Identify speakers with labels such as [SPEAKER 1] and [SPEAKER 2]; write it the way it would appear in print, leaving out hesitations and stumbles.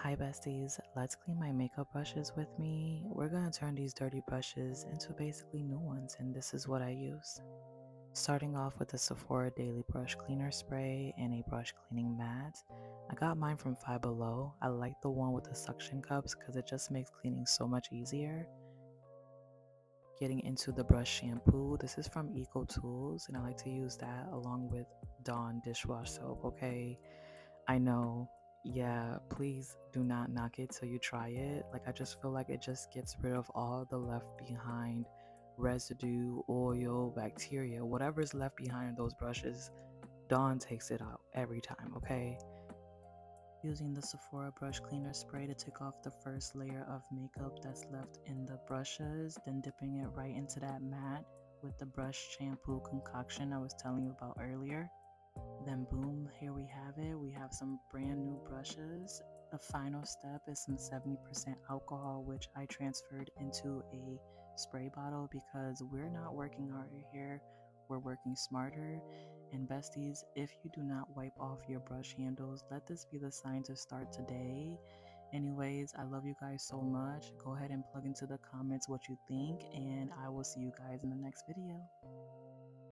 [SPEAKER 1] Hi besties, let's clean my makeup brushes with me. We're gonna turn these dirty brushes into basically new ones, and this is what I use. Starting off with the Sephora Daily Brush Cleaner Spray and a brush cleaning mat. I got mine from Five Below. I like the one with the suction cups because it just makes cleaning so much easier. Getting into the brush shampoo. This is from Eco Tools, and I like to use that along with Dawn dishwash soap, okay? I know. Yeah, please do not knock it till you try it. Like, I just feel like it just gets rid of all the left behind residue, oil, bacteria, whatever's left behind in those brushes. Dawn takes it out every time, okay? Using the Sephora brush cleaner spray to take off the first layer of makeup that's left in the brushes, then dipping it right into that mat with the brush shampoo concoction I was telling you about earlier. Then boom, here we have it. We have some brand new brushes. The final step is some 70% alcohol, which I transferred into a spray bottle because we're not working harder here, we're working smarter. And besties, if you do not wipe off your brush handles, let this be the sign to start today. Anyways, I love you guys so much. Go ahead and plug into the comments what you think, and I will see you guys in the next video.